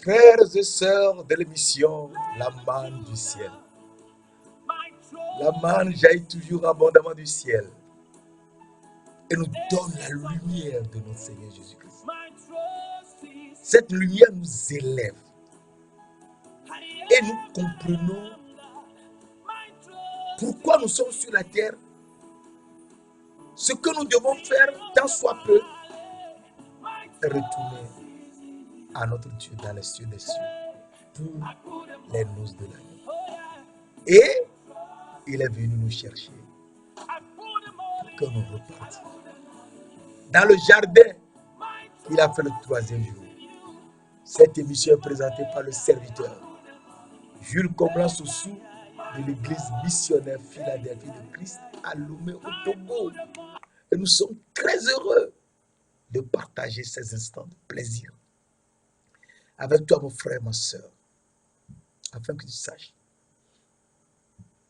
Frères et sœurs de l'émission La manne du ciel. La manne jaillit toujours abondamment du ciel et nous donne la lumière de notre Seigneur Jésus-Christ. Cette lumière nous élève et nous comprenons pourquoi nous sommes sur la terre, ce que nous devons faire tant soit peu, retourner à notre Dieu dans les cieux des cieux pour les noces de l'année. Et il est venu nous chercher pour que nous repartions. Dans le jardin, il a fait le 3e jour. Cette émission est présentée par le serviteur Jules Comblan Soussou de l'église missionnaire Philadelphie de Christ à Lomé au Togo. Et nous sommes très heureux de partager ces instants de plaisir avec toi, mon frère, ma soeur, afin que tu saches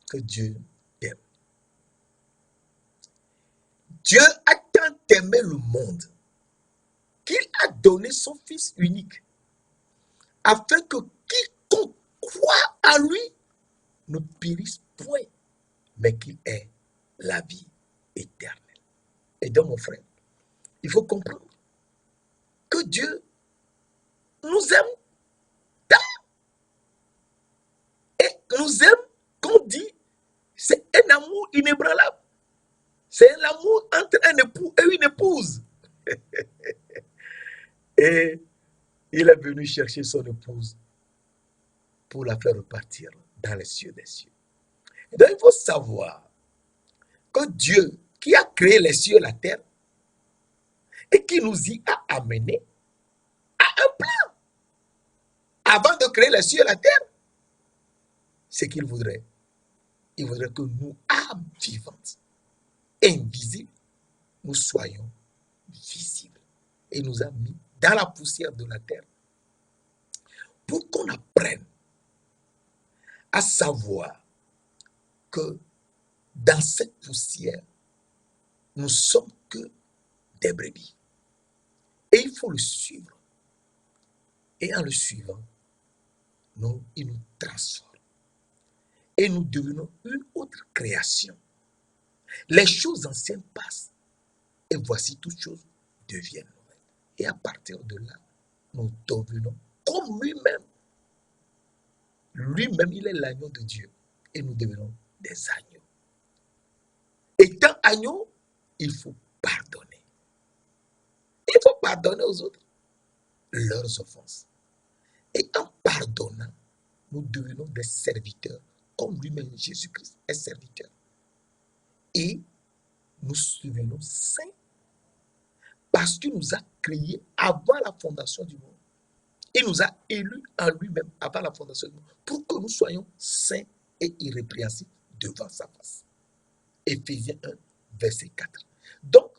que Dieu t'aime. Dieu a tant aimé le monde qu'il a donné son Fils unique, afin que quiconque croit en lui ne périsse point, mais qu'il ait la vie éternelle. Et donc, mon frère, il faut comprendre que Dieu nous aime tant et nous aime, qu'on dit, c'est un amour inébranlable. C'est un amour entre un époux et une épouse. Et il est venu chercher son épouse pour la faire repartir dans les cieux des cieux. Et donc, il faut savoir que Dieu, qui a créé les cieux et la terre, et qui nous y a amenés, a un plan. Avant de créer les cieux et la terre, ce qu'il voudrait, il voudrait que nous, âmes vivantes, invisibles, nous soyons visibles. Et il nous a mis dans la poussière de la terre pour qu'on apprenne à savoir que dans cette poussière, nous ne sommes que des brebis. Et il faut le suivre. Et en le suivant, il nous transforme. Et nous devenons une autre création. Les choses anciennes passent. Et voici toutes choses deviennent nouvelles. Et à partir de là, nous devenons comme lui-même. Lui-même, il est l'agneau de Dieu. Et nous devenons des agneaux. Étant agneau, il faut pardonner. Il faut pardonner aux autres leurs offenses. Et en pardonnant, nous devenons des serviteurs, comme lui-même Jésus-Christ est serviteur. Et nous devenons saints parce qu'il nous a créés avant la fondation du monde. Il nous a élus en lui-même avant la fondation du monde pour que nous soyons saints et irrépréhensibles devant sa face. Éphésiens 1, verset 4. Donc,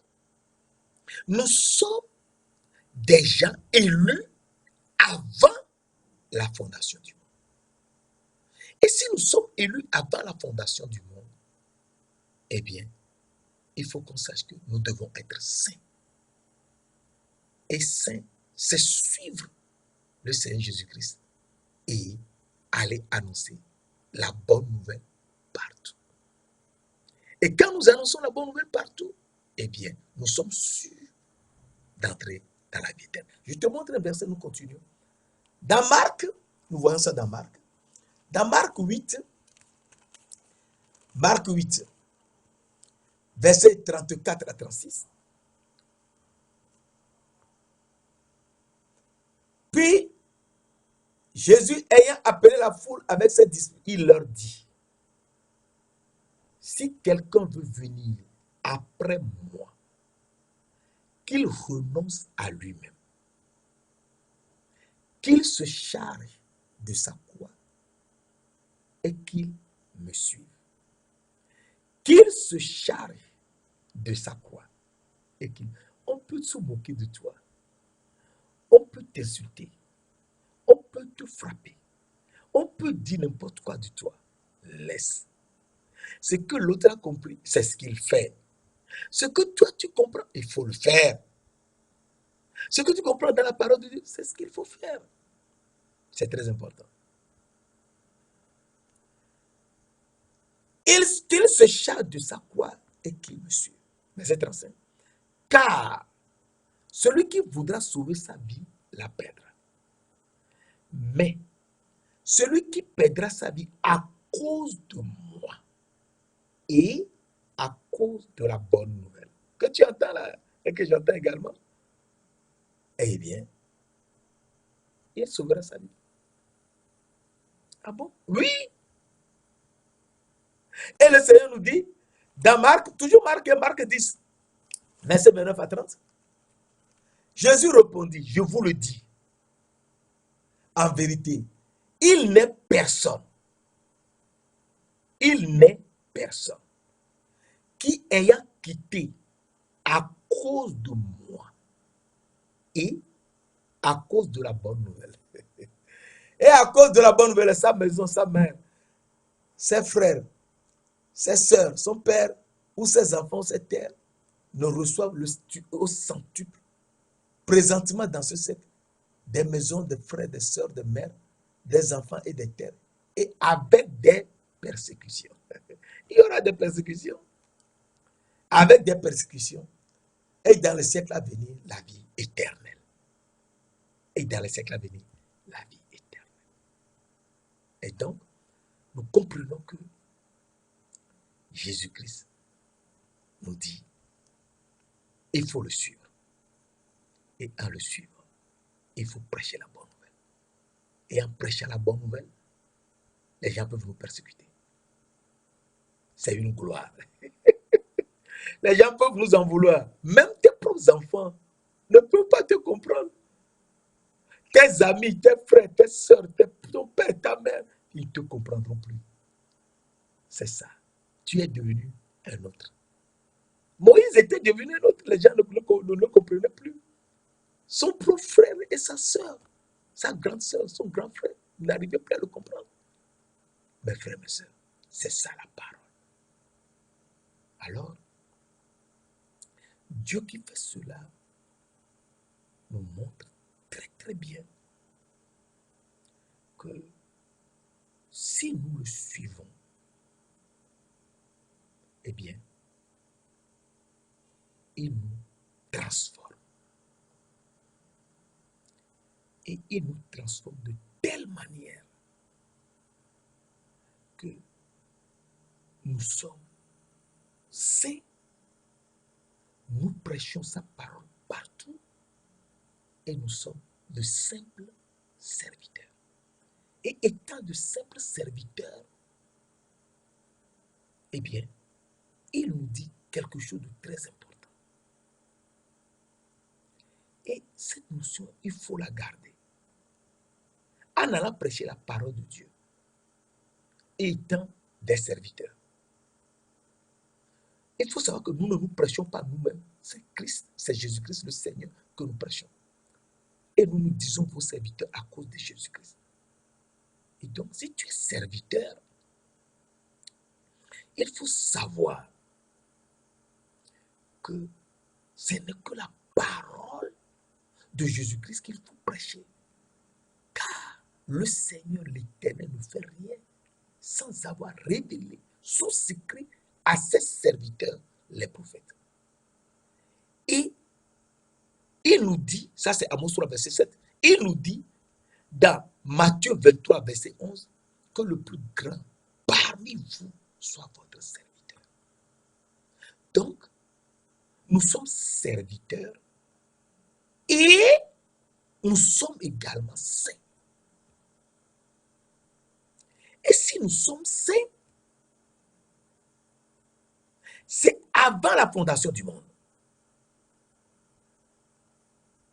nous sommes des gens élus avant la fondation du monde. Et si nous sommes élus avant la fondation du monde, eh bien, il faut qu'on sache que nous devons être saints. Et saint, c'est suivre le Seigneur Jésus-Christ et aller annoncer la bonne nouvelle partout. Et quand nous annonçons la bonne nouvelle partout, eh bien, nous sommes sûrs d'entrer dans la vie éternelle. Je te montre un verset, nous continuons. Dans Marc, nous voyons ça dans Marc. Dans Marc 8, versets 34 à 36. Puis, Jésus ayant appelé la foule avec ses disciples, il leur dit, si quelqu'un veut venir après moi, qu'il renonce à lui-même, qu'il se charge de sa croix et qu'il me suive. Qu'il se charge de sa croix et qu'il... On peut se moquer de toi. On peut t'insulter. On peut te frapper. On peut dire n'importe quoi de toi. Laisse. Ce que l'autre a compris, c'est ce qu'il fait. Ce que toi tu comprends, il faut le faire. Ce que tu comprends dans la parole de Dieu, c'est ce qu'il faut faire. C'est très important. Il se charge de sa croix et qu'il me suit. Verset 35. Car celui qui voudra sauver sa vie la perdra. Mais celui qui perdra sa vie à cause de moi et à cause de la bonne nouvelle que tu entends là et que j'entends également, eh bien, il sauvera sa vie. Ah bon? Oui. Et le Seigneur nous dit, dans Marc, toujours Marc 10, verset 29 à 30, Jésus répondit, je vous le dis, en vérité, il n'est personne qui ayant quitté à cause de moi et à cause de la bonne nouvelle. Et à cause de la bonne nouvelle, sa maison, sa mère, ses frères, ses soeurs, son père ou ses enfants, ses terres, ne reçoivent au centuple. Présentement dans ce siècle, des maisons, des frères, des sœurs, des mères, des enfants et des terres, et avec des persécutions. Il y aura des persécutions. Avec des persécutions. Et dans le siècle à venir, la vie éternelle. Et dans le siècle à venir, la vie éternelle. Et donc, nous comprenons que Jésus-Christ nous dit, il faut le suivre. Et en le suivant, il faut prêcher la bonne nouvelle. Et en prêchant la bonne nouvelle, les gens peuvent nous persécuter. C'est une gloire. Les gens peuvent nous en vouloir. Même tes propres enfants ne peuvent pas te comprendre. Tes amis, tes frères, tes soeurs, ton père, ta mère, ils ne te comprendront plus. C'est ça. Tu es devenu un autre. Moïse était devenu un autre. Les gens ne le comprenaient plus. Son propre frère et sa soeur, sa grande soeur, son grand frère, n'arrivaient plus à le comprendre. Mes frères, mes soeurs, c'est ça la parole. Alors, Dieu qui fait cela nous montre très très bien que si nous le suivons, eh bien, il nous transforme. Et il nous transforme de telle manière que nous sommes saints, nous prêchons sa parole partout et nous sommes de simples serviteurs. Et étant de simples serviteurs, eh bien, il nous dit quelque chose de très important. Et cette notion, il faut la garder. En allant prêcher la parole de Dieu, étant des serviteurs. Il faut savoir que nous ne nous prêchons pas nous-mêmes. C'est Christ, c'est Jésus-Christ le Seigneur que nous prêchons. Et nous nous disons vos serviteurs à cause de Jésus-Christ. Et donc, si tu es serviteur, il faut savoir que ce n'est que la parole de Jésus-Christ qu'il faut prêcher. Car le Seigneur l'Éternel ne fait rien sans avoir révélé son secret à ses serviteurs, les prophètes. Et il nous dit, ça c'est Amos 3, verset 7, il nous dit dans Matthieu 23, verset 11, que le plus grand parmi vous soit votre serviteur. Donc, nous sommes serviteurs et nous sommes également saints. Et si nous sommes saints, c'est avant la fondation du monde.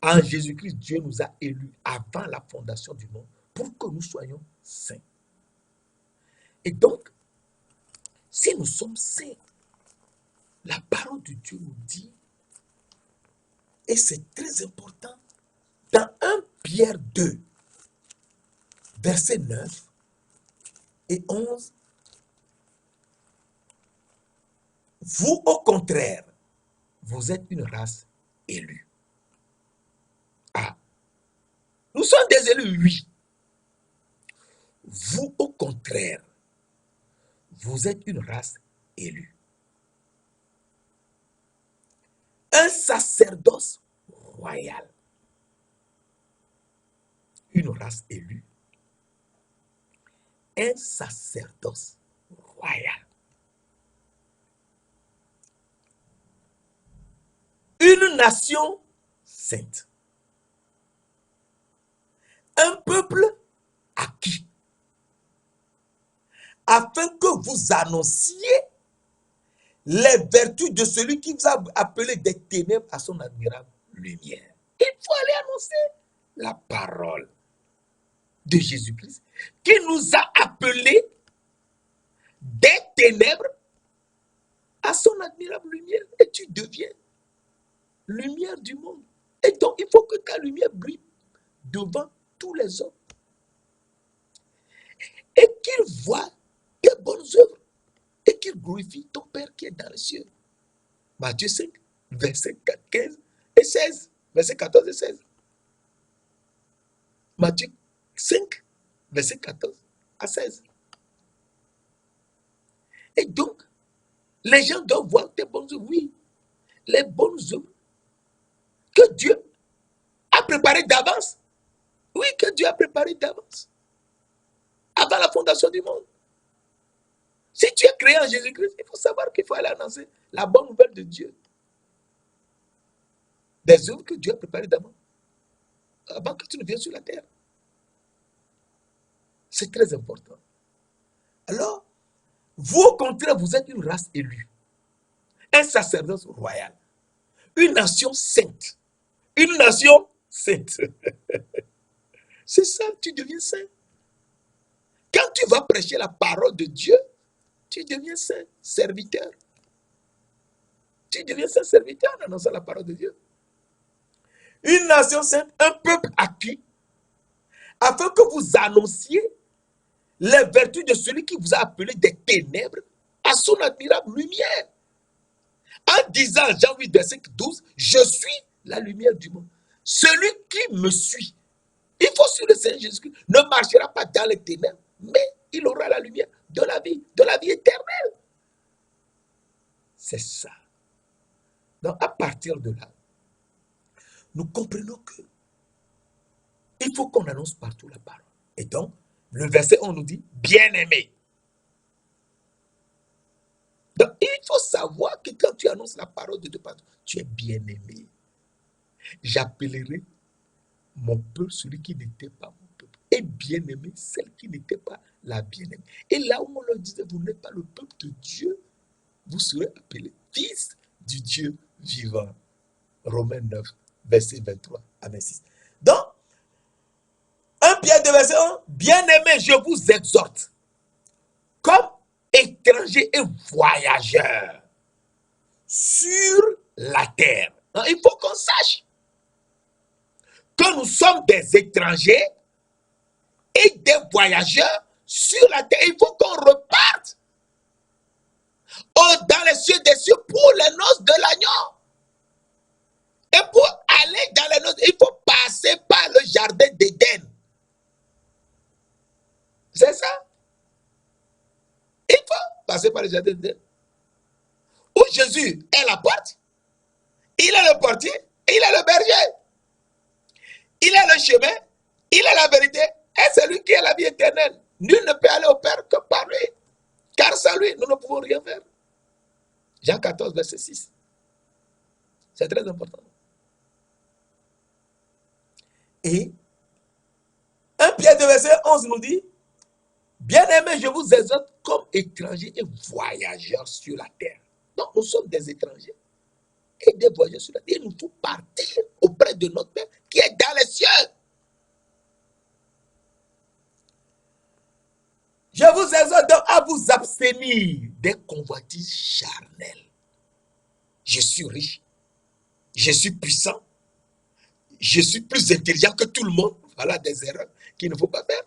En Jésus-Christ, Dieu nous a élus avant la fondation du monde pour que nous soyons saints. Et donc, si nous sommes saints, la parole de Dieu nous dit, et c'est très important, dans 1 Pierre 2, versets 9 et 11, vous, au contraire, vous êtes une race élue. Ah, nous sommes des élus, oui. Vous, au contraire, vous êtes une race élue. Un sacerdoce royal. Une race élue. Un sacerdoce royal. Une nation sainte. Un peuple acquis. Afin que vous annonciez les vertus de celui qui vous a appelé des ténèbres à son admirable lumière. Il faut aller annoncer la parole de Jésus-Christ qui nous a appelés des ténèbres à son admirable lumière. Et tu deviens lumière du monde. Et donc, il faut que ta lumière brille devant tous les hommes. Et qu'ils voient tes bonnes œuvres. Et qu'ils glorifient ton Père qui est dans les cieux. Matthieu 5, verset 15 et 16. Verset 14 et 16. Matthieu 5, verset 14 à 16. Et donc, les gens doivent voir tes bonnes œuvres. Oui, les bonnes œuvres que Dieu a préparées d'avance. Oui, que Dieu a préparées d'avance. Avant la fondation du monde. Si tu es créé en Jésus-Christ, il faut savoir qu'il faut aller annoncer la bonne nouvelle de Dieu. Des œuvres que Dieu a préparées d'avance. Avant que tu ne viennes sur la terre. C'est très important. Alors, vous, au contraire, vous êtes une race élue. Un sacerdoce royal. Une nation sainte. Une nation sainte. C'est ça, tu deviens saint. Quand tu vas prêcher la parole de Dieu, tu deviens saint, serviteur. Tu deviens saint serviteur en annonçant la parole de Dieu. Une nation sainte, un peuple acquis, afin que vous annonciez les vertus de celui qui vous a appelé des ténèbres à son admirable lumière. En disant, Jean 8, verset 12, je suis la lumière du monde. Celui qui me suit, il faut suivre le Seigneur Jésus-Christ, ne marchera pas dans les ténèbres, mais il aura la lumière de la vie éternelle. C'est ça. Donc, à partir de là, nous comprenons que il faut qu'on annonce partout la parole. Et donc, le verset 11 nous dit, bien-aimé. Donc, il faut savoir que quand tu annonces la parole de Dieu partout, tu es bien-aimé. J'appellerai mon peuple celui qui n'était pas mon peuple. Et bien-aimé, celle qui n'était pas la bien-aimée. Et là où on leur disait, vous n'êtes pas le peuple de Dieu, vous serez appelés fils du Dieu vivant. Romains 9, verset 23 à 26. Donc, 1 Pierre 2, verset 1, bien-aimé, je vous exhorte, comme étrangers et voyageurs sur la terre. Donc, il faut qu'on sache que nous sommes des étrangers et des voyageurs sur la terre. Il faut qu'on reparte dans les cieux des cieux pour les noces de l'agneau. Et pour aller dans les noces, il faut passer par le jardin d'Éden. C'est ça. Il faut passer par le jardin d'Éden. Où Jésus est la porte, il est le portier, il est le berger. Il est le chemin, il est la vérité, et c'est lui qui est la vie éternelle. Nul ne peut aller au Père que par lui. Car sans lui, nous ne pouvons rien faire. Jean 14, verset 6. C'est très important. Et 1 Pierre 2, verset 11 nous dit, bien-aimés, je vous exhorte comme étrangers et voyageurs sur la terre. Donc, nous sommes des étrangers et des voyageurs sur la terre. Il nous faut partir auprès de notre Père qui est dans les cieux. Je vous exhorte donc à vous abstenir des convoitises charnelles. Je suis riche, je suis puissant, je suis plus intelligent que tout le monde. Voilà des erreurs qu'il ne faut pas faire.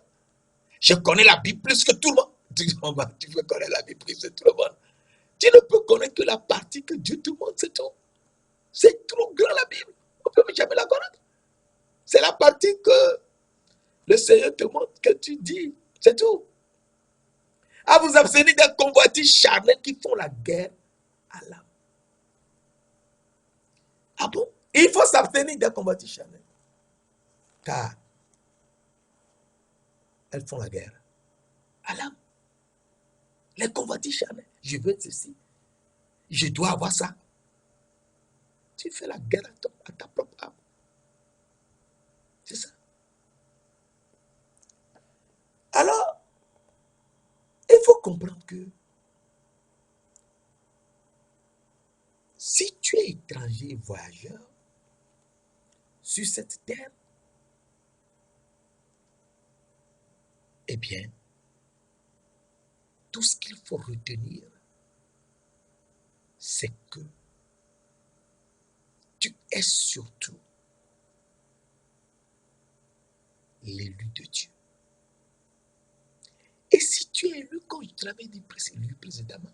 Je connais la Bible plus que tout le monde. Tu peux connaître la Bible plus que tout le monde. Tu ne peux connaître que la partie que Dieu te montre, c'est tout. C'est trop grand la Bible. On ne peut jamais la connaître. C'est la partie que le Seigneur te montre, que tu dis. C'est tout. À vous abstenir des convoitises charnelles qui font la guerre à l'âme. Ah bon? Il faut s'abstenir des convoitises charnelles. Car elles font la guerre à l'âme. Les convoitises charnelles. Je veux ceci. Je dois avoir ça. Tu fais la guerre à ta propre âme. C'est ça. Alors, il faut comprendre que si tu es étranger, voyageur, sur cette terre, eh bien, tout ce qu'il faut retenir, c'est que tu es surtout l'élu de Dieu. Et si tu es élu, comme je te l'avais dit précédemment,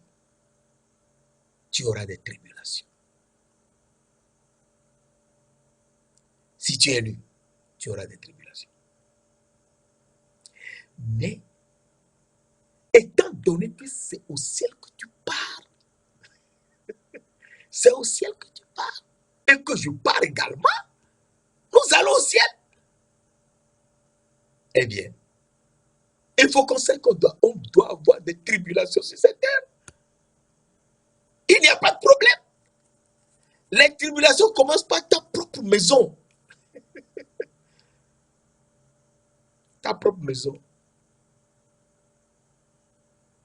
tu auras des tribulations. Si tu es élu, tu auras des tribulations. Mais, étant donné que c'est au ciel que tu pars, c'est au ciel que tu pars, et que je pars également, nous allons au ciel. Eh bien, il faut qu'on sache qu'on doit avoir des tribulations sur cette terre. Il n'y a pas de problème. Les tribulations commencent par ta propre maison. Ta propre maison.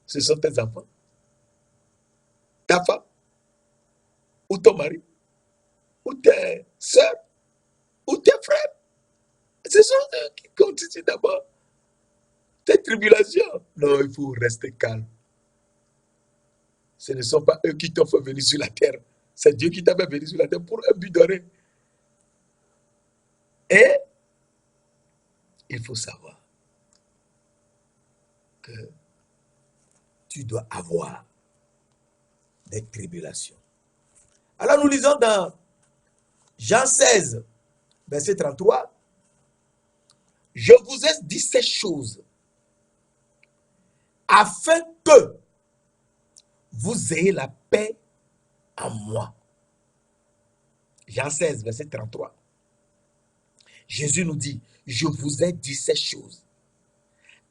Ce sont tes enfants, ta femme, ou ton mari, ou tes soeurs, ou tes frères. Ce sont eux qui constituent d'abord tes tribulations. Non, il faut rester calme. Ce ne sont pas eux qui t'ont fait venir sur la terre. C'est Dieu qui t'a fait venir sur la terre pour un but donné. Et il faut savoir que tu dois avoir des tribulations. Alors nous lisons dans Jean 16, verset 33. Je vous ai dit ces choses afin que vous ayez la paix en moi. Jean 16, verset 33. Jésus nous dit, je vous ai dit ces choses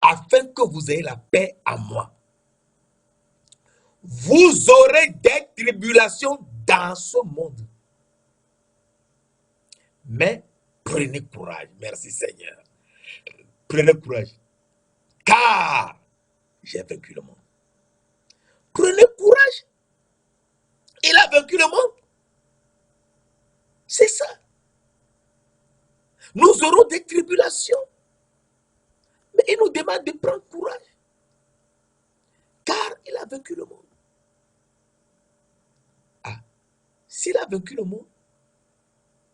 afin que vous ayez la paix en moi. Vous aurez des tribulations dans ce monde. Mais prenez courage. Merci Seigneur. Prenez courage. Car j'ai vaincu le monde. Prenez courage. Il a vaincu le monde. C'est ça. Nous aurons des tribulations. Mais il nous demande de prendre courage. Car il a vaincu le monde. Ah, s'il a vaincu le monde,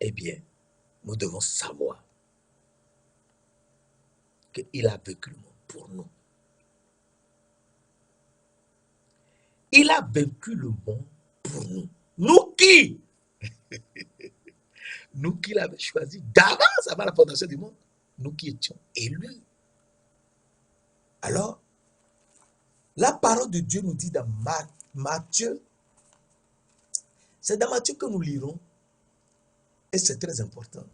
eh bien, nous devons savoir qu'il a vaincu le monde pour nous. Il a vaincu le monde pour nous. Nous qui? Nous qui l'avons choisi d'avance, avant la fondation du monde. Nous qui étions élus. Alors, la parole de Dieu nous dit dans Matthieu, c'est dans Matthieu que nous lirons, et c'est très important.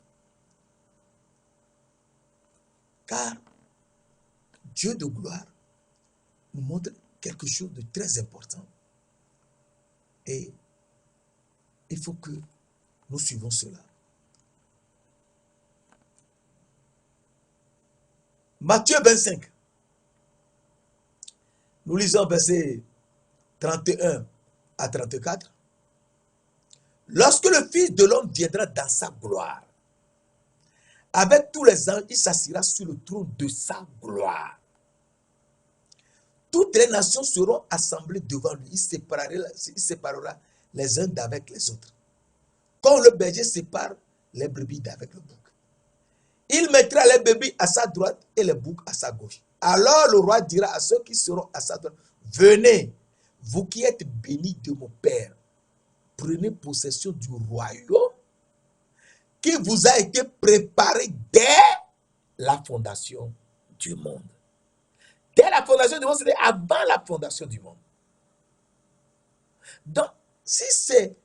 Car Dieu de gloire nous montre quelque chose de très important. Et il faut que nous suivons cela. Matthieu 25. Nous lisons versets 31 à 34. Lorsque le Fils de l'homme viendra dans sa gloire, avec tous les anges, il s'assiera sur le trône de sa gloire. Toutes les nations seront assemblées devant lui. Il séparera les uns d'avec les autres. Comme le berger sépare les brebis d'avec le bouc. Il mettra les brebis à sa droite et les boucs à sa gauche. Alors le roi dira à ceux qui seront à sa droite, venez, vous qui êtes bénis de mon Père, prenez possession du royaume qui vous a été préparé dès la fondation du monde. Dès la fondation du monde, c'était avant la fondation du monde. Donc, si c'est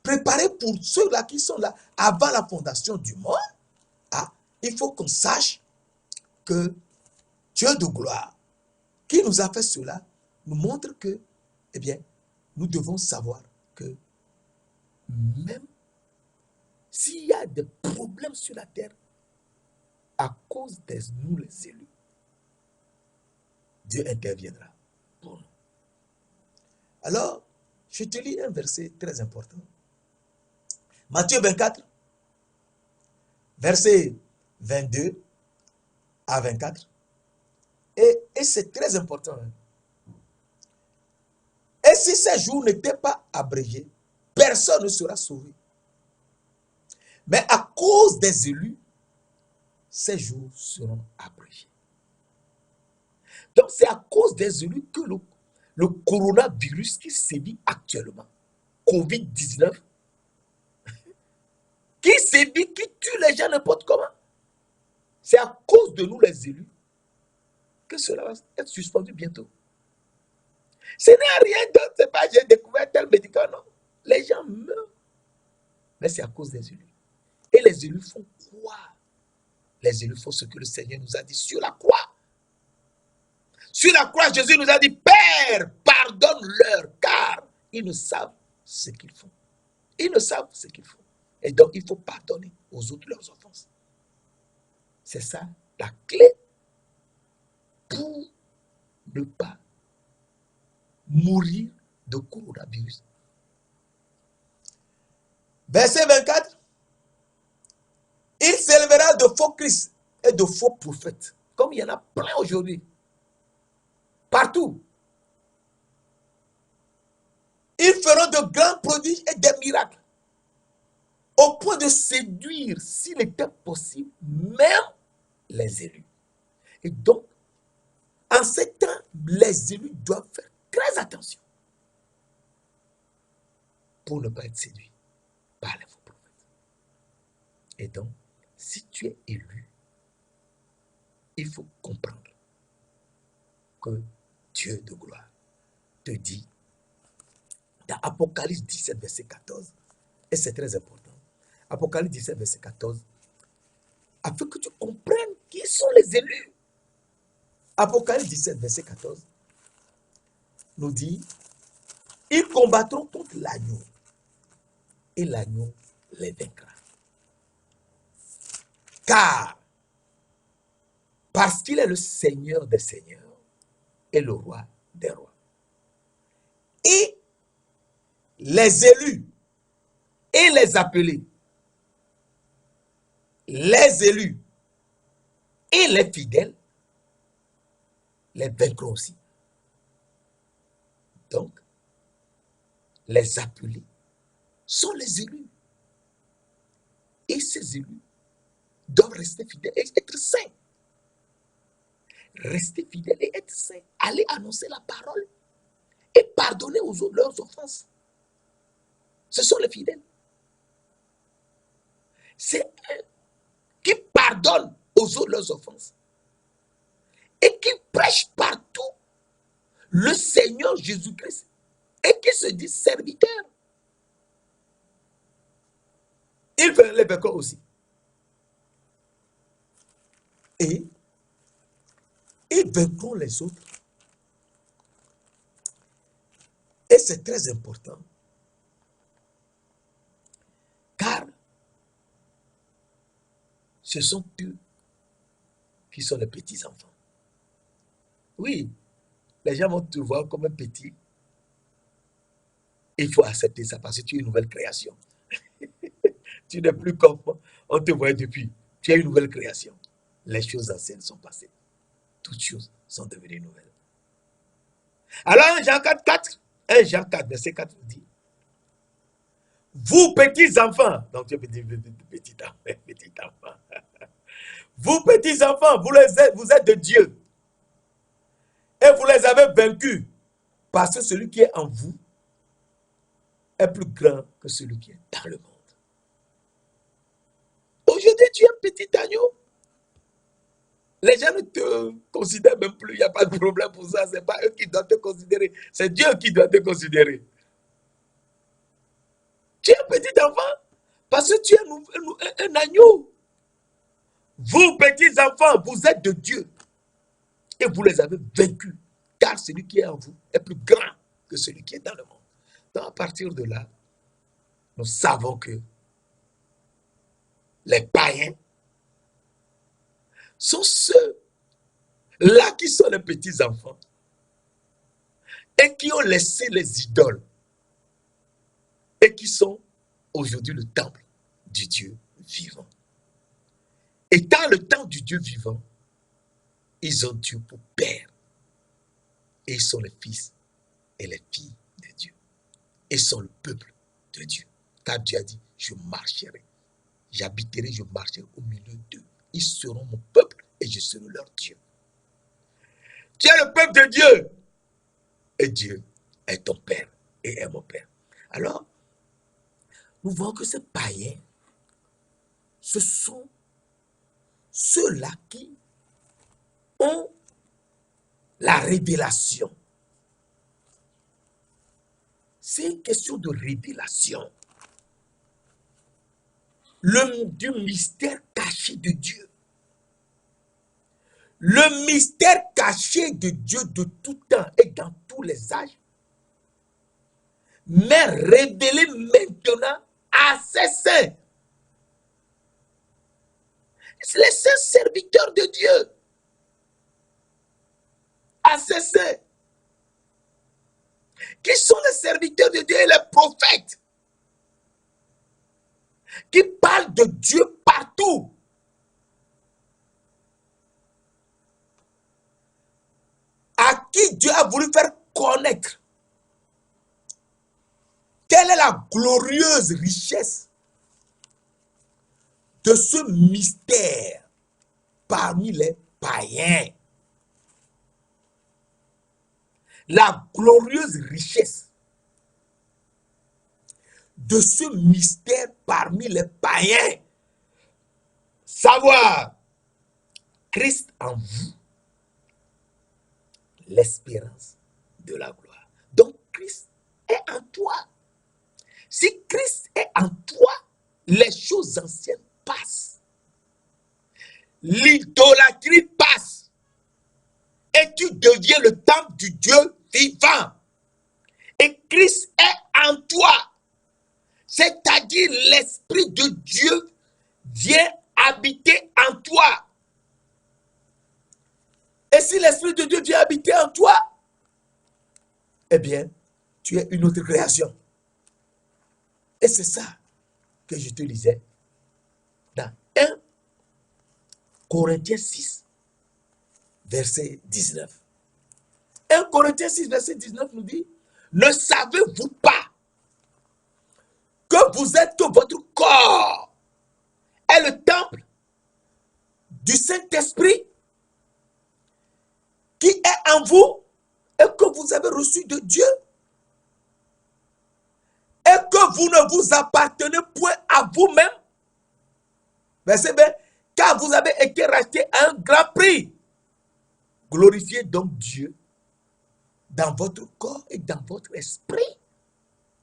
préparé pour ceux-là qui sont là avant la fondation du monde, ah, il faut qu'on sache que Dieu de gloire, qui nous a fait cela, nous montre que, eh bien, nous devons savoir que même s'il y a des problèmes sur la terre, à cause de nous les élus, Dieu interviendra pour nous. Alors, je te lis un verset très important. Matthieu 24, verset 22 à 24. Et c'est très important. Et si ces jours n'étaient pas abrégés, personne ne sera sauvé. Mais à cause des élus, ces jours seront abrégés. Donc c'est à cause des élus que le coronavirus qui sévit actuellement, Covid-19, qui sévit, qui tue les gens n'importe comment, c'est à cause de nous les élus que cela va être suspendu bientôt. Ce n'est rien d'autre, c'est pas j'ai découvert tel médicament, non. Les gens meurent. Mais c'est à cause des élus. Et les élus font quoi? Les élus font ce que le Seigneur nous a dit sur la croix. Sur la croix, Jésus nous a dit, Père, pardonne-leur, car ils ne savent ce qu'ils font. Ils ne savent ce qu'ils font. Et donc, il faut pardonner aux autres leurs offenses. C'est ça la clé pour ne pas mourir de coronavirus. Verset 24. Il s'élèvera de faux Christ et de faux prophètes, comme il y en a plein aujourd'hui. Partout. Ils feront de grands prodiges et des miracles, au point de séduire, s'il était possible, même les élus. Et donc, en ces temps, les élus doivent faire très attention pour ne pas être séduits par les faux prophètes. Et donc, si tu es élu, il faut comprendre que Dieu de gloire te dit dans Apocalypse 17, verset 14, et c'est très important, Apocalypse 17, verset 14, afin que tu comprennes qui sont les élus. Apocalypse 17, verset 14, nous dit, ils combattront contre l'agneau, et l'agneau les vaincra. Car, parce qu'il est le Seigneur des seigneurs et le roi des rois. Et les élus et les appelés, les élus et les fidèles, les vaincront aussi. Donc, les appelés sont les élus. Et ces élus doivent rester fidèles et être saints. Rester fidèles et être saints. Aller annoncer la parole et pardonner aux autres leurs offenses. Ce sont les fidèles. C'est eux qui pardonnent aux autres leurs offenses et qui prêchent partout le Seigneur Jésus-Christ et qui se disent serviteurs. Ils les vaincront aussi. Et ils vaincront les autres. Et c'est très important. Car ce sont eux qui sont les petits-enfants. Oui, les gens vont te voir comme un petit. Il faut accepter ça parce que tu es une nouvelle création. Tu n'es plus comme on te voyait depuis. Tu es une nouvelle création. Les choses anciennes sont passées. Toutes choses sont devenues nouvelles. Alors, 1 Jean 4, 4, 1 Jean 4, verset 4 dit, vous petits enfants, donc tu es petit enfant, vous petits enfants, vous êtes de Dieu et vous les avez vaincus parce que celui qui est en vous est plus grand que celui qui est dans le monde. Aujourd'hui, tu es un petit agneau. Les gens ne te considèrent même plus, il n'y a pas de problème pour ça, ce n'est pas eux qui doivent te considérer, c'est Dieu qui doit te considérer. Tu es un petit enfant parce que tu es un agneau. Vous, petits enfants, vous êtes de Dieu et vous les avez vaincus, car celui qui est en vous est plus grand que celui qui est dans le monde. Donc à partir de là, nous savons que les païens sont ceux-là qui sont les petits enfants et qui ont laissé les idoles et qui sont aujourd'hui le temple du Dieu vivant. Et dans le temps du Dieu vivant, ils ont Dieu pour père. Et ils sont les fils et les filles de Dieu. Ils sont le peuple de Dieu. Car Dieu a dit, je marcherai, j'habiterai, je marcherai au milieu d'eux. Ils seront mon peuple et je serai leur Dieu. Tu es le peuple de Dieu. Et Dieu est ton père et est mon père. Alors, nous voyons que ces païens, ce sont ceux-là qui ont la révélation. C'est une question de révélation. Du mystère caché de Dieu. Le mystère caché de Dieu de tout temps et dans tous les âges, mais révélé maintenant à ses saints. Les saints serviteurs de Dieu. À ses saints. Qui sont les serviteurs de Dieu et les prophètes qui parlent de Dieu partout. À qui Dieu a voulu faire connaître quelle est la glorieuse richesse de ce mystère parmi les païens. La glorieuse richesse de ce mystère parmi les païens. Savoir Christ en vous, l'espérance de la gloire. Donc Christ est en toi. Si Christ est en toi, les choses anciennes passent. L'idolâtrie passe. Et tu deviens le temple du Dieu vivant. Et Christ est en toi. C'est-à-dire l'Esprit de Dieu vient habiter en toi. Et si l'Esprit de Dieu vient habiter en toi, eh bien, tu es une autre création. Et c'est ça que je te lisais dans 1 Corinthiens 6, verset 19. 1 Corinthiens 6, verset 19 nous dit, ne savez-vous pas que vous êtes, que votre corps est le temple du Saint-Esprit qui est en vous et que vous avez reçu de Dieu et que vous ne vous appartenez point à vous-même. Verset B, car vous avez été rachetés à un grand prix. Glorifiez donc Dieu dans votre corps et dans votre esprit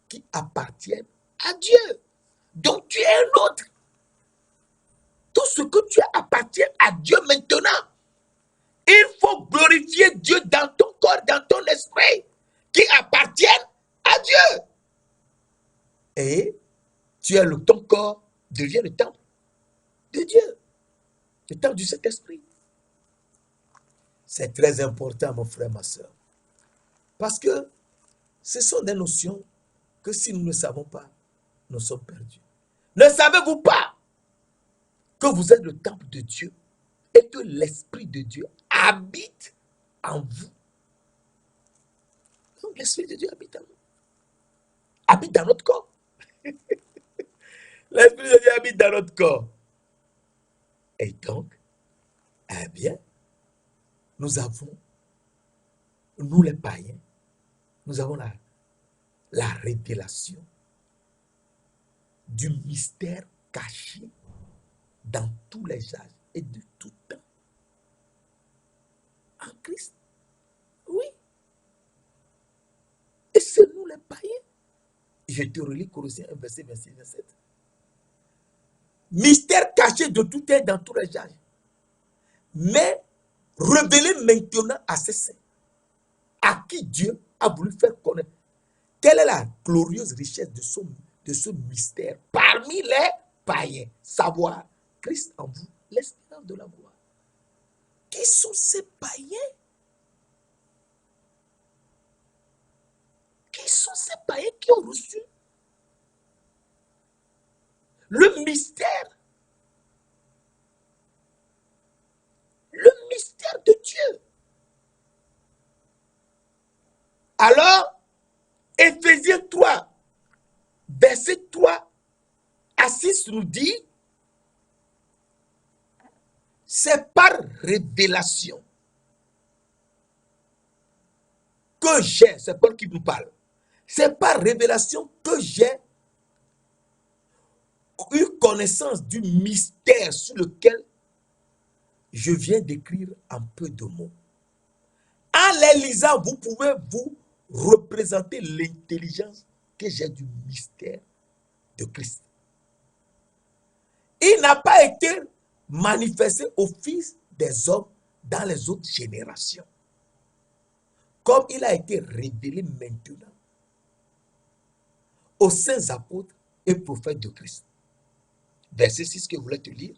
qui appartiennent à Dieu. Donc tu es un autre. Tout ce que tu appartient à Dieu maintenant. Il faut glorifier Dieu dans ton corps, dans ton esprit, qui appartiennent à Dieu. Et ton corps devient le temple de Dieu, le temple du Saint-Esprit. C'est très important, mon frère, ma soeur. Parce que ce sont des notions que si nous ne savons pas, nous sommes perdus. Ne savez-vous pas que vous êtes le temple de Dieu et que l'Esprit de Dieu habite en vous? Donc l'Esprit de Dieu habite en nous. Habite dans notre corps. L'Esprit de Dieu habite dans notre corps. Et donc, eh bien, nous les païens, nous avons la révélation du mystère caché dans tous les âges et de tout temps. en Christ. Oui. Et c'est nous les païens. Je te relis Colossiens 1, verset 26, 27. Mystère caché de tout est dans tous les âges, mais révélé maintenant à ses saints, à qui Dieu a voulu faire connaître. Quelle est la glorieuse richesse de ce mystère parmi les païens? Savoir Christ en vous, l'espérance de la gloire. Qui sont ces païens? Qui sont ces païens qui ont reçu le mystère de Dieu? Alors, Éphésiens 3, verset 3 à 6 nous dit, c'est par révélation que j'ai, c'est Paul qui nous parle, c'est par révélation que j'ai eu connaissance du mystère sur lequel je viens d'écrire en peu de mots. En les lisant, vous pouvez vous représenter l'intelligence que j'ai du mystère de Christ. Il n'a pas été manifesté aux fils des hommes dans les autres générations, comme il a été révélé maintenant aux saints apôtres et prophètes de Christ. Verset 6 que je voulais te lire.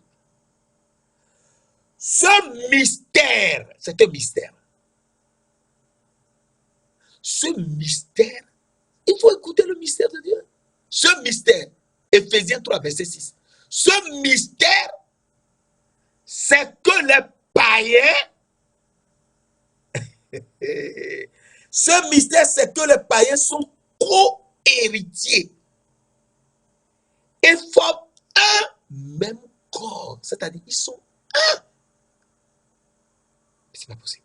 Ce mystère, c'est un mystère. Ce mystère, il faut écouter le mystère de Dieu. Ce mystère, Éphésiens 3, verset 6. Ce mystère, c'est que les païens, ce mystère, c'est que les païens sont co-héritiers et forment un même corps. C'est-à-dire, ils sont un. C'est pas possible.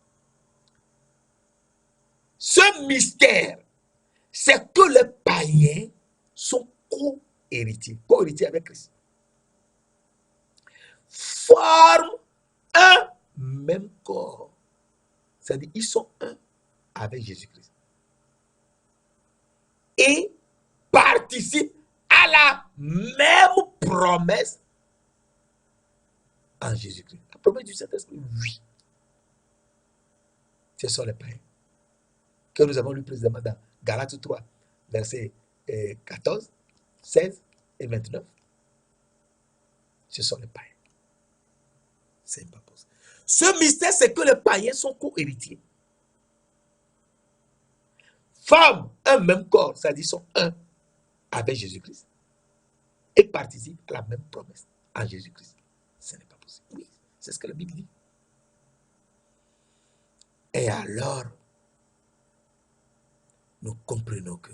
Ce mystère, c'est que les païens sont co-héritiers. Co-héritiers avec Christ. Forment un même corps. C'est-à-dire, ils sont un avec Jésus-Christ. Et participent à la même promesse en Jésus-Christ. La promesse du Saint-Esprit, oui. Ce sont les païens que nous avons lu précédemment dans Galates 3, versets 14, 16 et 29. Ce sont les païens. C'est pas possible. Ce mystère, c'est que les païens sont co-héritiers. Forment un même corps, c'est-à-dire sont un avec Jésus-Christ. Et participent à la même promesse en Jésus-Christ. Ce n'est pas possible. Oui, c'est ce que la Bible dit. Et alors, nous comprenons que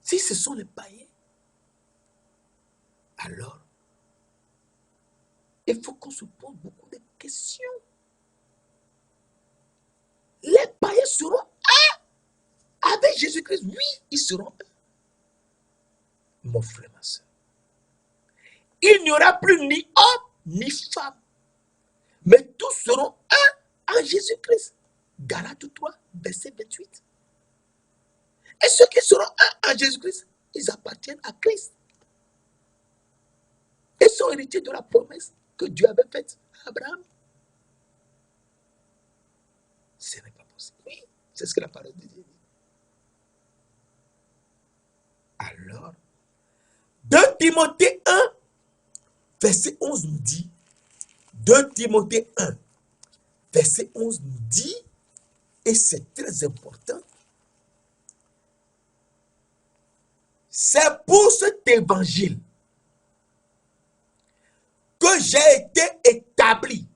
si ce sont les païens, alors, il faut qu'on se pose beaucoup de questions. Les païens seront un avec Jésus-Christ. Oui, ils seront un. Mon frère, ma soeur. Il n'y aura plus ni homme ni femme, mais tous seront un en Jésus-Christ. Galates 3, verset 28. Et ceux qui seront un en Jésus-Christ, ils appartiennent à Christ. Et sont héritiers de la promesse que Dieu avait faite à Abraham. Ce n'est pas possible. Oui, c'est ce que la parole de Dieu dit. Alors, 2 Timothée 1, verset 11 nous dit, 2 Timothée 1, verset 11 nous dit, et c'est très important, c'est pour cet évangile que j'ai été établi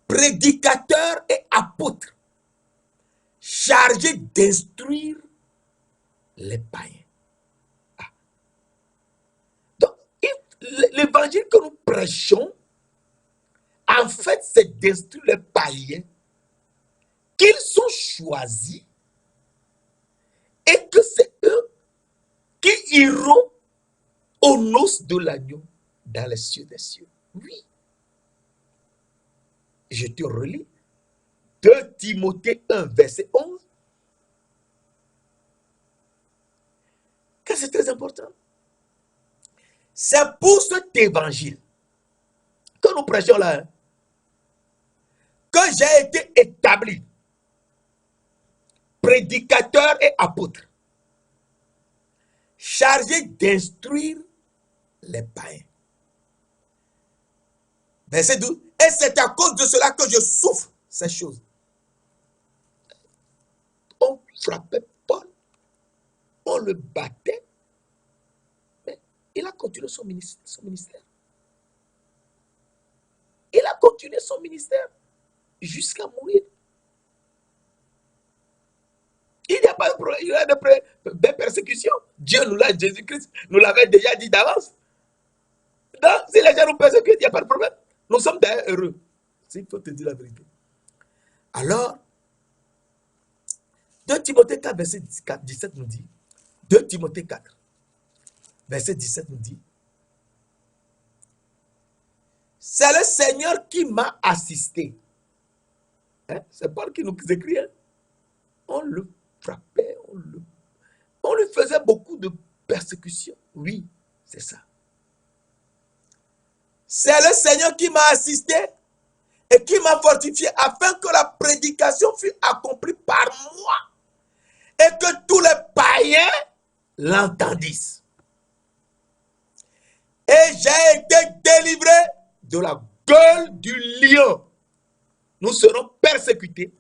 prédicateur et apôtre, chargé d'instruire les païens. Ah. Donc, l'évangile que nous prêchons, en fait, c'est d'instruire les païens qu'ils sont choisis et que c'est eux qui iront aux noces de l'agneau dans les cieux des cieux. Oui. Je te relis 2 Timothée 1, verset 11. Que c'est très important. C'est pour cet évangile que nous prêchons là, hein, que j'ai été établi prédicateur et apôtre, chargé d'instruire les païens. Verset 12. Et c'est à cause de cela que je souffre ces choses. On frappait Paul, on le battait, mais il a continué son ministère. Il a continué son ministère jusqu'à mourir. Il n'y a pas de problème, il y a des persécutions. Dieu nous l'a, Jésus-Christ nous l'avait déjà dit d'avance. Donc, si les gens nous persécutent, il n'y a pas de problème. Nous sommes d'ailleurs heureux. S'il faut te dire la vérité. Alors, 2 Timothée 4, verset 17 nous dit, 2 Timothée 4, verset 17 nous dit, c'est le Seigneur qui m'a assisté. Hein? C'est Paul qui nous écrit. Hein? On le frappait, on lui faisait beaucoup de persécutions. Oui, c'est ça. C'est le Seigneur qui m'a assisté et qui m'a fortifié afin que la prédication fût accomplie par moi et que tous les païens l'entendissent. Et j'ai été délivré de la gueule du lion. Nous serons persécutés,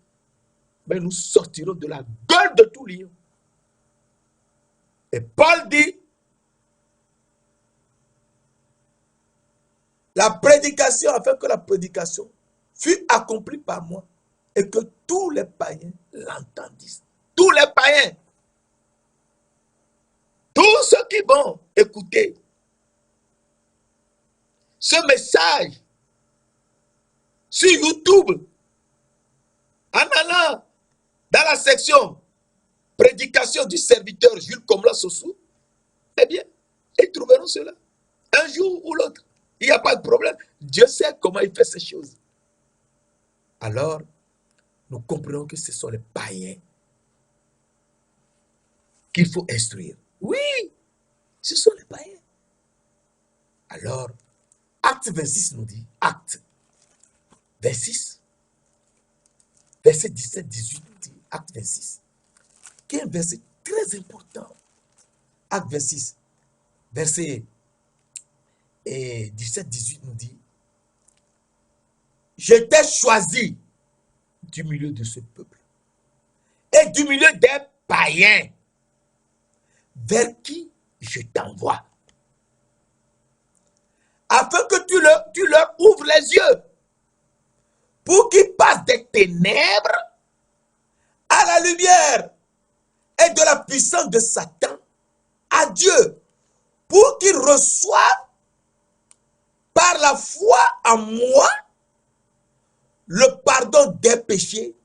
mais nous sortirons de la gueule de tout lion. Et Paul dit, la prédication, afin que la prédication fût accomplie par moi et que tous les païens l'entendissent. Tous les païens. Tous ceux qui vont écouter ce message sur YouTube, en allant dans la section prédication du serviteur Jules Komla Sossou, eh bien, ils trouveront cela. Un jour ou l'autre. Il n'y a pas de problème. Dieu sait comment il fait ces choses. Alors, nous comprenons que ce sont les païens qu'il faut instruire. Oui, ce sont les païens. Alors, Acte 26 nous dit, Acte 26, verset 17-18 nous dit, Acte 26, qui est un verset très important. Acte 26, verset 17-18 nous dit, je t'ai choisi du milieu de ce peuple et du milieu des païens vers qui je t'envoie, afin que tu leur ouvres les yeux pour qu'ils passent des ténèbres à la lumière et de la puissance de Satan à Dieu, pour qu'ils reçoivent par la foi en moi le pardon des péchés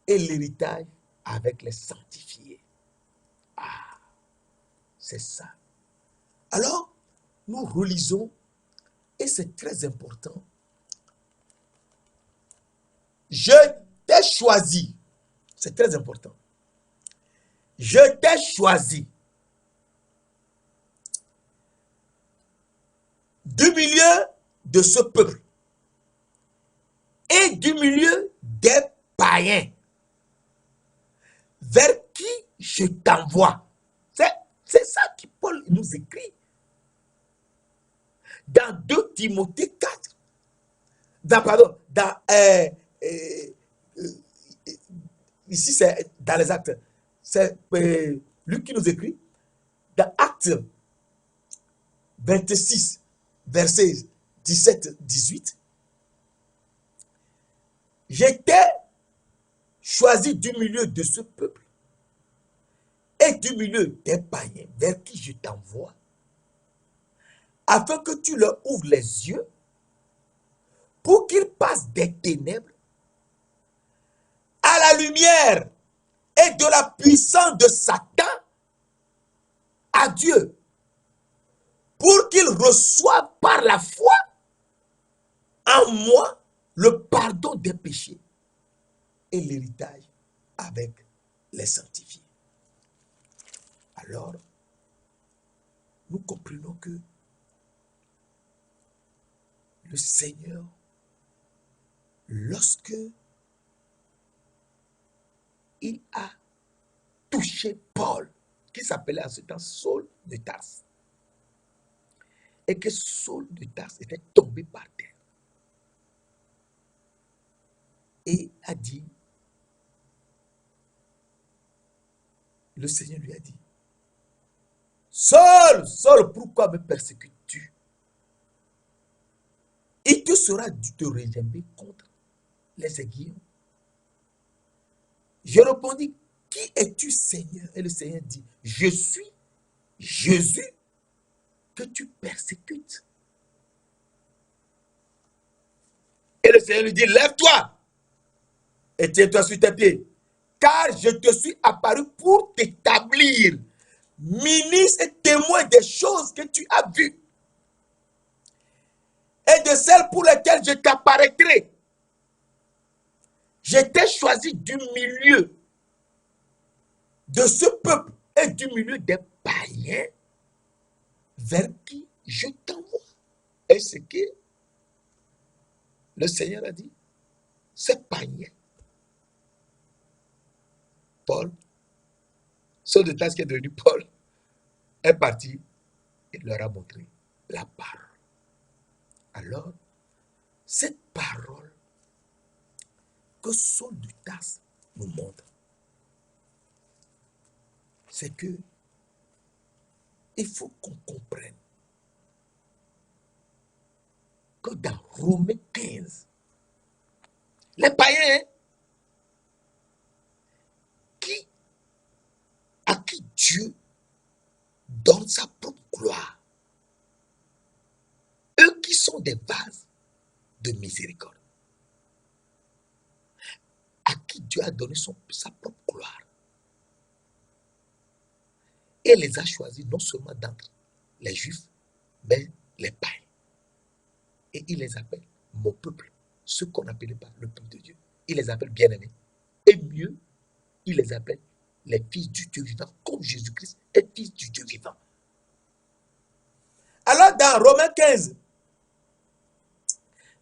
et l'héritage avec les sanctifiés. Ah, c'est ça. Alors, nous relisons, et c'est très important. Je t'ai choisi. C'est très important. Je t'ai choisi du milieu de ce peuple et du milieu des païens vers qui je t'envoie. C'est ça que Paul nous écrit dans 2 Timothée 4. Ici c'est dans les actes. C'est lui qui nous écrit dans Actes 26, versets 17-18. J'étais choisi du milieu de ce peuple et du milieu des païens vers qui je t'envoie, afin que tu leur ouvres les yeux pour qu'ils passent des ténèbres à la lumière et de la puissance de Satan à Dieu, pour qu'ils reçoivent par la foi en moi le pardon des péchés et l'héritage avec les sanctifiés. Alors, nous comprenons que le Seigneur, lorsque il a touché Paul, qui s'appelait en ce temps Saul de Tarse, et que Saul de Tarse était tombé par terre, et a dit, le Seigneur lui a dit, Saul, Saul, pourquoi me persécutes-tu? Il te sera dû te réjamber contre les aiguillons. Je répondis, qui es-tu, Seigneur? Et le Seigneur dit, je suis Jésus que tu persécutes. Et le Seigneur lui dit, lève-toi et tiens-toi sur tes pieds, car je te suis apparu pour t'établir ministre et témoin des choses que tu as vues et de celles pour lesquelles je t'apparaîtrai. Je t'ai choisi du milieu de ce peuple et du milieu des païens vers qui je t'envoie. Et ce que le Seigneur a dit, ces païens, Paul, Saul de Tarse qui est devenu Paul, est parti et leur a montré la parole. Alors, cette parole que Saul de Tarse nous montre, c'est que il faut qu'on comprenne que dans Romains 15, les païens à qui Dieu donne sa propre gloire, eux qui sont des vases de miséricorde, à qui Dieu a donné sa propre gloire, et les a choisis non seulement d'entre les Juifs, mais les païens. Et il les appelle mon peuple, ceux qu'on n'appelait pas le peuple de Dieu. Il les appelle bien-aimés. Et mieux, il les appelle les fils du Dieu vivant, comme Jésus-Christ est fils du Dieu vivant. Alors dans Romains 15,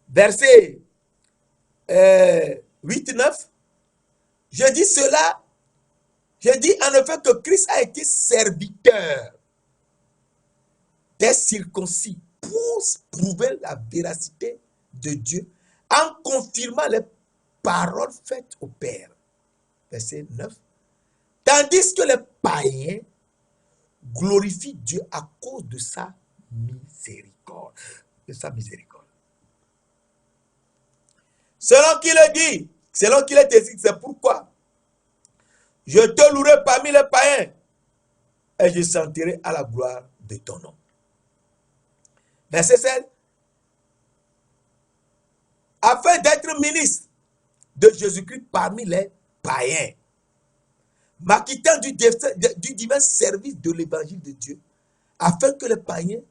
verset 8-9, je dis cela, je dis en effet que Christ a été serviteur des circoncis pour prouver la véracité de Dieu en confirmant les paroles faites au Père. Verset 9. Tandis que les païens glorifient Dieu à cause de sa miséricorde. De sa miséricorde. Selon qu'il le dit, selon qu'il est écrit, c'est pourquoi je te louerai parmi les païens et je sentirai à la gloire de ton nom. Verset 7. Afin d'être ministre de Jésus-Christ parmi les païens, m'acquittant du divin service de l'évangile de Dieu, afin que les païens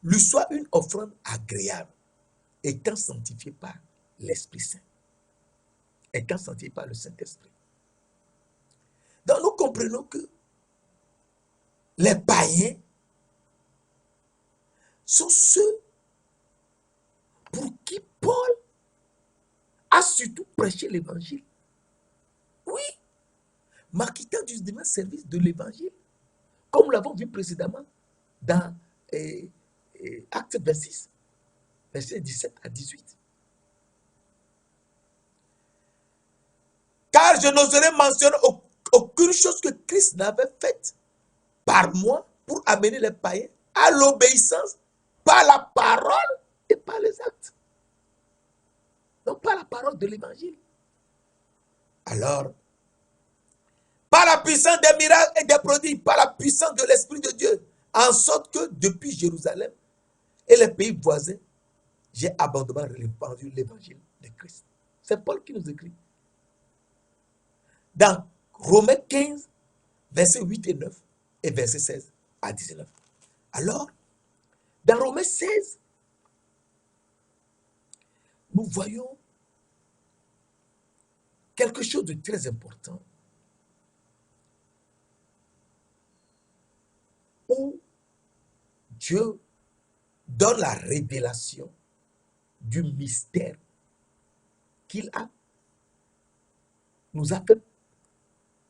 lui soient une offrande agréable, étant sanctifiés par l'Esprit Saint, étant sanctifiés par le Saint-Esprit. Donc nous comprenons que les païens sont ceux pour qui Paul a surtout prêché l'évangile. Oui, m'acquittant du divin service de l'évangile, comme nous l'avons vu précédemment dans Acte 26, versets 17 à 18. Car je n'oserais mentionner aucune chose que Christ n'avait faite par moi pour amener les païens à l'obéissance par la parole et par les actes. Donc par la parole de l'évangile. Alors, par la puissance des miracles et des prodiges, par la puissance de l'Esprit de Dieu, en sorte que depuis Jérusalem et les pays voisins, j'ai abondamment répandu l'évangile de Christ. C'est Paul qui nous écrit. Dans Romains 15, versets 8 et 9 et versets 16 à 19. Alors, dans Romains 16, nous voyons quelque chose de très important où Dieu donne la révélation du mystère qu'il nous a fait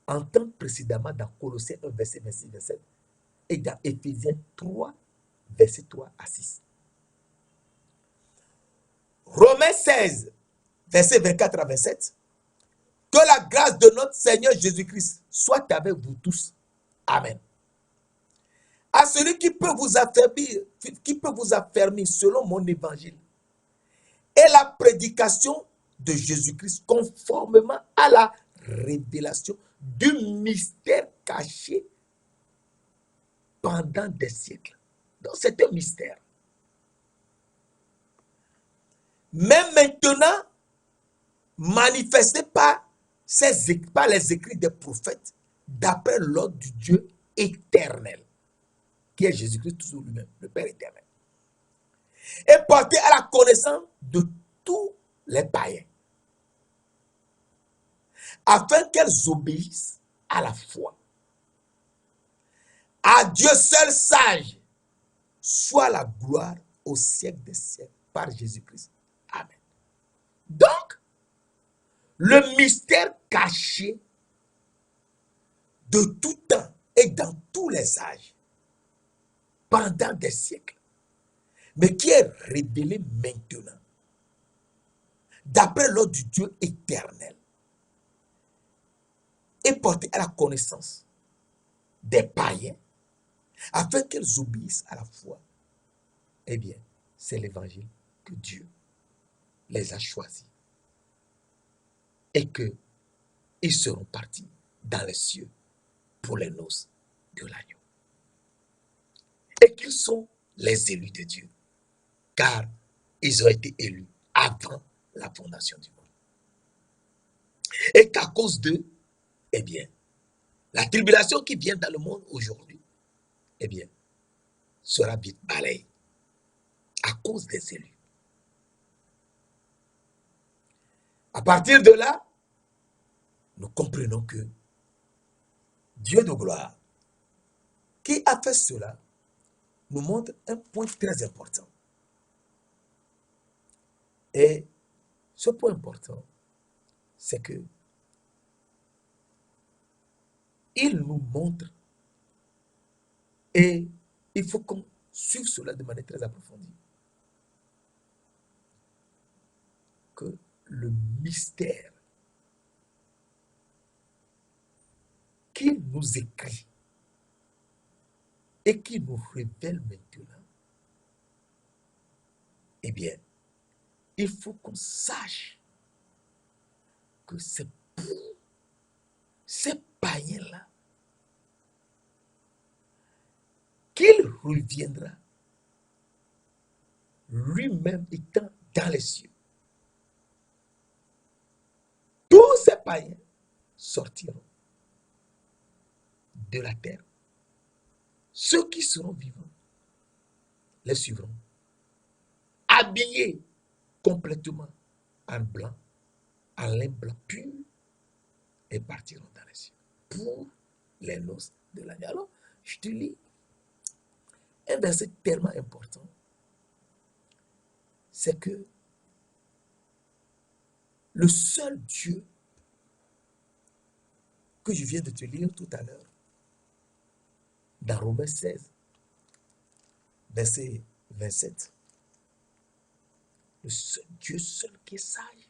entendre précédemment dans Colossiens 1, verset 26, 27 et dans Éphésiens 3, verset 3 à 6. Romains 16, verset 24 à 27. Que la grâce de notre Seigneur Jésus-Christ soit avec vous tous. Amen. À celui qui peut vous affermir selon mon évangile et la prédication de Jésus-Christ conformément à la révélation du mystère caché pendant des siècles. Donc c'est un mystère. Mais maintenant, manifesté par les écrits des prophètes, d'après l'ordre du Dieu éternel, qui est Jésus-Christ toujours lui-même, le Père éternel, et porté à la connaissance de tous les païens, afin qu'elles obéissent à la foi. À Dieu seul sage, soit la gloire au siècle des siècles par Jésus-Christ. Amen. Donc, le mystère caché de tout temps et dans tous les âges, pendant des siècles, mais qui est révélé maintenant, d'après l'ordre du Dieu éternel, et porté à la connaissance des païens, afin qu'elles obéissent à la foi. Eh bien, c'est l'évangile que Dieu les a choisis et qu'ils seront partis dans les cieux pour les noces de l'agneau. Et qu'ils sont les élus de Dieu, car ils ont été élus avant la fondation du monde. Et qu'à cause d'eux, eh bien, la tribulation qui vient dans le monde aujourd'hui, eh bien, sera vite balayée à cause des élus. À partir de là, nous comprenons que Dieu de gloire, qui a fait cela, nous montre un point très important. Et ce point important, c'est que il nous montre, et il faut qu'on suive cela de manière très approfondie, que le mystère qu'il nous écrit et qui nous révèle maintenant, eh bien, il faut qu'on sache que c'est pour ces païens-là qu'il reviendra, lui-même étant dans les cieux. Tous ces païens sortiront de la terre. Ceux qui seront vivants les suivront, habillés complètement en blanc, en lin blanc pur, et partiront dans les cieux pour les noces de l'agneau. Alors, je te lis un verset tellement important, c'est que le seul Dieu que je viens de te lire tout à l'heure, dans Romains 16, verset 27, le seul Dieu seul qui est sage,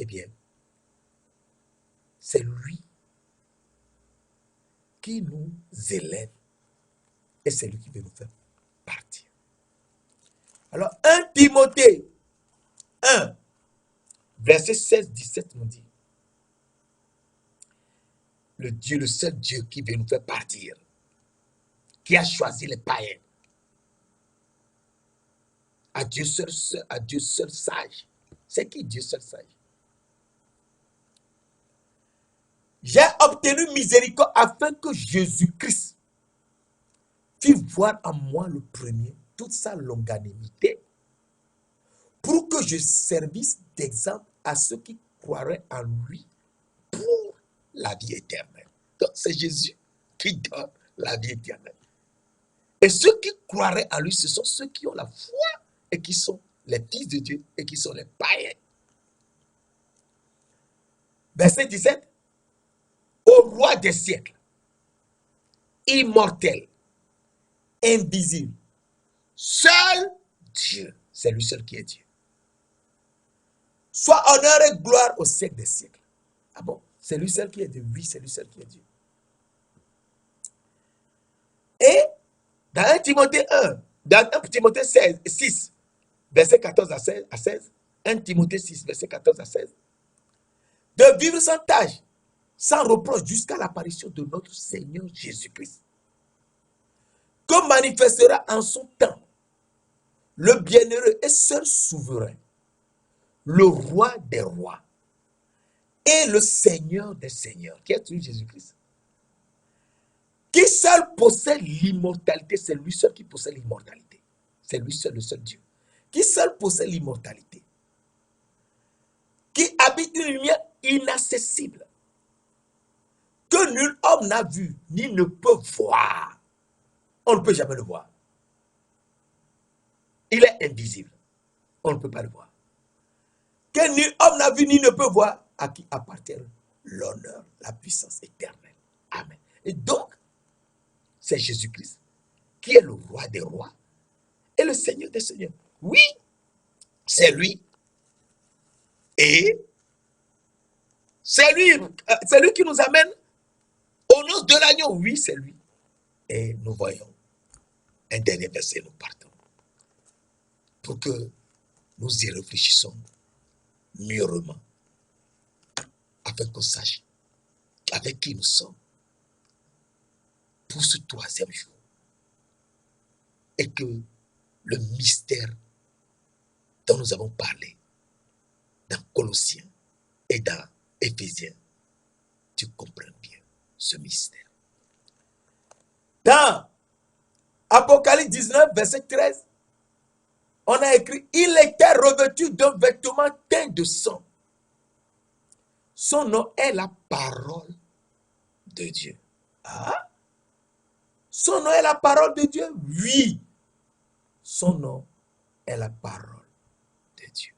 eh bien, c'est lui qui nous élève et c'est lui qui veut nous faire partir. Alors, 1 Timothée 1, verset 16-17 nous dit, le seul Dieu qui veut nous faire partir, qui a choisi les païens, à Dieu seul sage. C'est qui Dieu seul sage? J'ai obtenu miséricorde afin que Jésus-Christ fit voir en moi le premier toute sa longanimité, que je servisse d'exemple à ceux qui croiraient en lui pour la vie éternelle. Donc, c'est Jésus qui donne la vie éternelle. Et ceux qui croiraient en lui, ce sont ceux qui ont la foi et qui sont les fils de Dieu et qui sont les païens. Verset 17. Au roi des siècles, immortel, invisible, seul Dieu, c'est lui seul qui est Dieu. Soit honneur et gloire au siècle des siècles. Ah bon? C'est lui seul qui est Dieu. Oui, c'est lui seul qui est Dieu. Et dans 1 Timothée 1, dans 1 Timothée 6, verset 14 à 16, 1 Timothée 6, verset 14 à 16, de vivre sans tâche, sans reproche jusqu'à l'apparition de notre Seigneur Jésus-Christ, que manifestera en son temps le bienheureux et seul souverain, le roi des rois et le Seigneur des seigneurs, qui est Jésus-Christ, qui seul possède l'immortalité. C'est lui seul qui possède l'immortalité. C'est lui seul, le seul Dieu, qui seul possède l'immortalité, qui habite une lumière inaccessible, que nul homme n'a vu, ni ne peut voir. On ne peut jamais le voir. Il est invisible. On ne peut pas le voir. Que nul homme n'a vu, ni ne peut voir, à qui appartient l'honneur, la puissance éternelle. Amen. Et donc, c'est Jésus-Christ qui est le roi des rois et le Seigneur des seigneurs. Oui, c'est lui. Et c'est lui qui nous amène aux noces de l'agneau. Oui, c'est lui. Et nous voyons un dernier verset, nous partons. Pour que nous y réfléchissons mûrement, afin qu'on sache avec qui nous sommes pour ce troisième jour. Et que le mystère dont nous avons parlé dans Colossiens et dans Éphésiens, tu comprends bien ce mystère. Dans Apocalypse 19, verset 13, on a écrit, il était revêtu d'un vêtement teint de sang. Son nom est la parole de Dieu. Ah? Son nom est la parole de Dieu? Oui. Son nom est la parole de Dieu.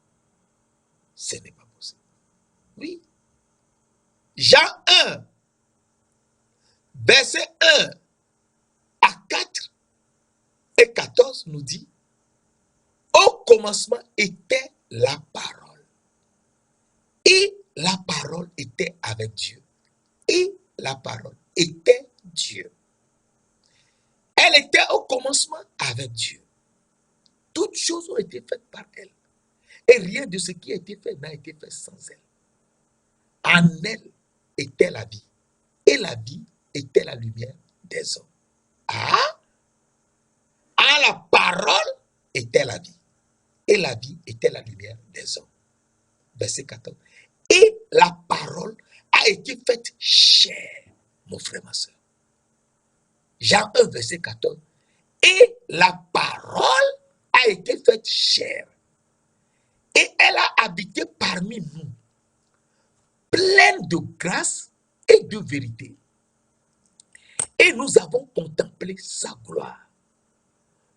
Ce n'est pas possible. Oui. Jean 1, verset 1 à 4 et 14 nous dit, au commencement était la parole. Et la parole était avec Dieu. Et la parole était Dieu. Elle était au commencement avec Dieu. Toutes choses ont été faites par elle. Et rien de ce qui a été fait n'a été fait sans elle. En elle était la vie. Et la vie était la lumière des hommes. Ah! En la parole était la vie. Et la vie était la lumière des hommes. Verset 14. Et la parole a été faite chair, mon frère, ma soeur. Jean 1, verset 14. Et la parole a été faite chair. Et elle a habité parmi nous, pleine de grâce et de vérité. Et nous avons contemplé sa gloire.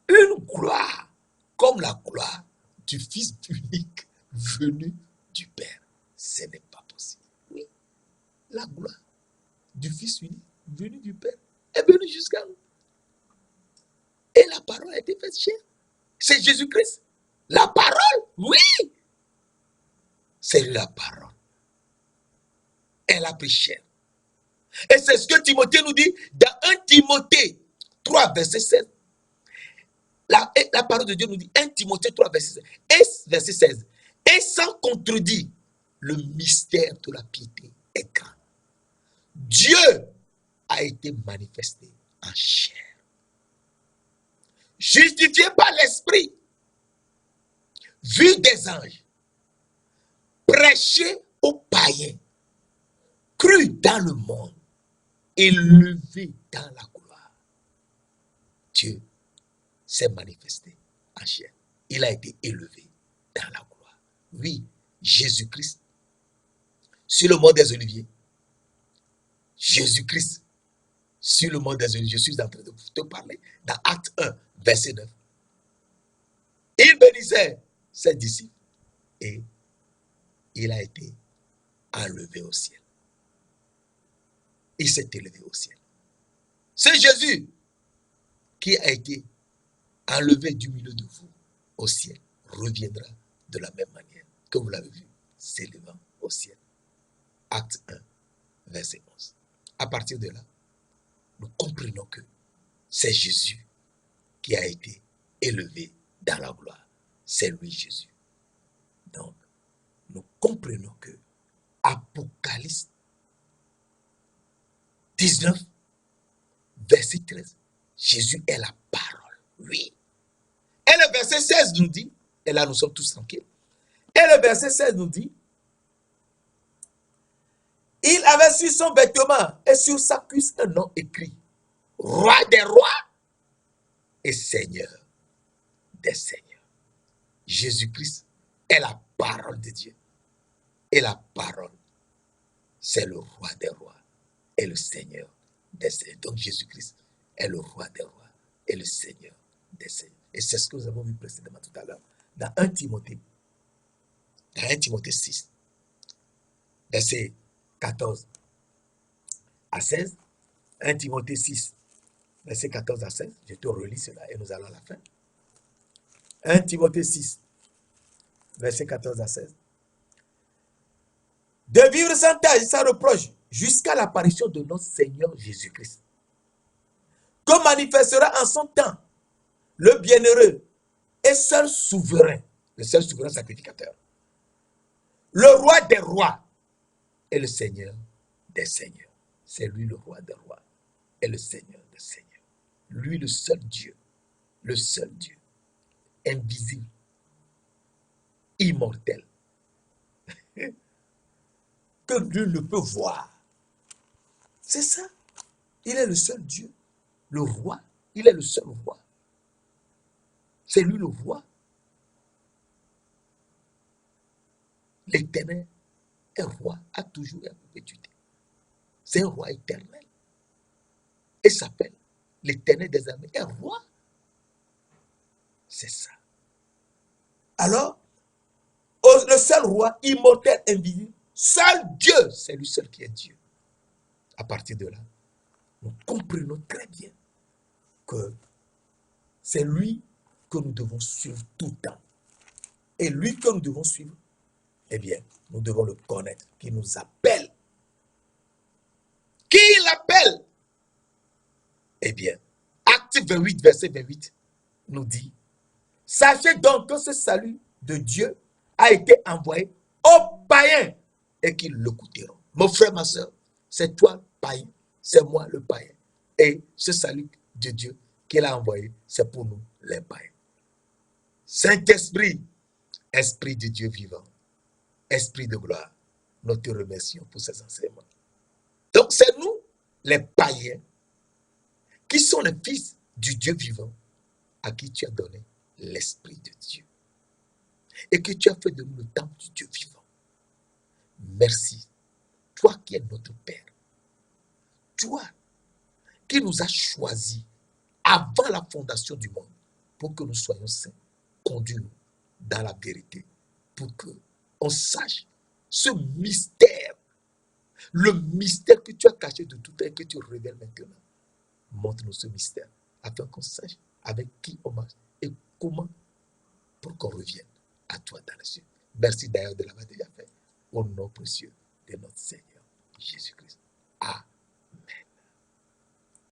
Une gloire comme la gloire du Fils unique venu du Père. Ce n'est pas possible. Oui, la gloire du Fils unique venu du Père est venue jusqu'à nous. Et la parole a été faite chair. C'est Jésus-Christ. La parole, oui. C'est la parole. Elle a pris chair. Et c'est ce que Timothée nous dit dans 1 Timothée 3, verset 16. La parole de Dieu nous dit 1 Timothée 3, verset 16. Et, verset 16. Et sans contredire, le mystère de la piété est grand. Dieu a été manifesté en chair. Justifié par l'Esprit, vu des anges, prêché aux païens, cru dans le monde, élevé dans la gloire. Dieu s'est manifesté en chair. Il a été élevé dans la gloire. Oui, Jésus-Christ. Sur le mont des Oliviers, Jésus-Christ. Sur le mont des Oliviers, je suis en train de te parler dans Acte 1, verset 9. Il bénissait ses disciples et il a été enlevé au ciel. Il s'est élevé au ciel. C'est Jésus qui a été enlevé du milieu de vous au ciel, reviendra de la même manière que vous l'avez vu, s'élevant au ciel. Acte 1, verset 11. À partir de là, nous comprenons que c'est Jésus qui a été élevé dans la gloire. C'est lui Jésus. Donc, nous comprenons que Apocalypse 19, verset 13, Jésus est la parole. Oui. Et le verset 16 nous dit, et là nous sommes tous tranquilles, et le verset 16 nous dit, il avait sur son vêtement et sur sa cuisse un nom écrit, Roi des rois et Seigneur des seigneurs. Jésus-Christ est la parole de Dieu. Et la parole, c'est le roi des rois et le Seigneur des seigneurs. Donc Jésus-Christ est le roi des rois et le Seigneur des seigneurs. Et c'est ce que nous avons vu précédemment tout à l'heure dans 1 Timothée 6, verset 14 à 16. 1 Timothée 6, verset 14 à 16. Je te relis cela et nous allons à la fin. 1 Timothée 6, verset 14 à 16. De vivre sans tâche et sans reproche jusqu'à l'apparition de notre Seigneur Jésus-Christ, que manifestera en son temps le bienheureux et seul souverain, le seul souverain sacrificateur, le roi des rois et le Seigneur des seigneurs. C'est lui le roi des rois et le Seigneur des seigneurs. Lui le seul Dieu, invisible, immortel, que nul ne peut voir. C'est ça. Il est le seul Dieu, le roi. Il est le seul roi. C'est lui le roi. L'éternel est roi, a toujours et à perpétuité. C'est un roi éternel. Et s'appelle l'éternel des armées, est roi. C'est ça. Alors, le seul roi, immortel, invisible, seul Dieu, c'est lui seul qui est Dieu. À partir de là, nous comprenons très bien que c'est lui que nous devons suivre tout le temps. Et lui que nous devons suivre, eh bien, nous devons le connaître, qui nous appelle. Qui l'appelle? Eh bien, Acte 28, verset 28, nous dit, sachez donc que ce salut de Dieu a été envoyé aux païens et qu'ils l'écouteront. Mon frère, ma soeur, c'est toi le païen, c'est moi le païen. Et ce salut de Dieu qu'il a envoyé, c'est pour nous les païens. Saint-Esprit, Esprit de Dieu vivant, Esprit de gloire, nous te remercions pour ces enseignements. Donc c'est nous, les païens, qui sont les fils du Dieu vivant, à qui tu as donné l'Esprit de Dieu. Et que tu as fait de nous le temple du Dieu vivant. Merci. Toi qui es notre Père. Toi qui nous as choisis avant la fondation du monde pour que nous soyons saints. Conduis-nous dans la vérité pour que on sache ce mystère. Le mystère que tu as caché de tout temps et que tu révèles maintenant. Montre-nous ce mystère afin qu'on sache avec qui on marche et comment pour qu'on revienne à toi dans les cieux. Merci d'ailleurs de l'avoir déjà fait. Au nom précieux de notre Seigneur Jésus-Christ. Amen.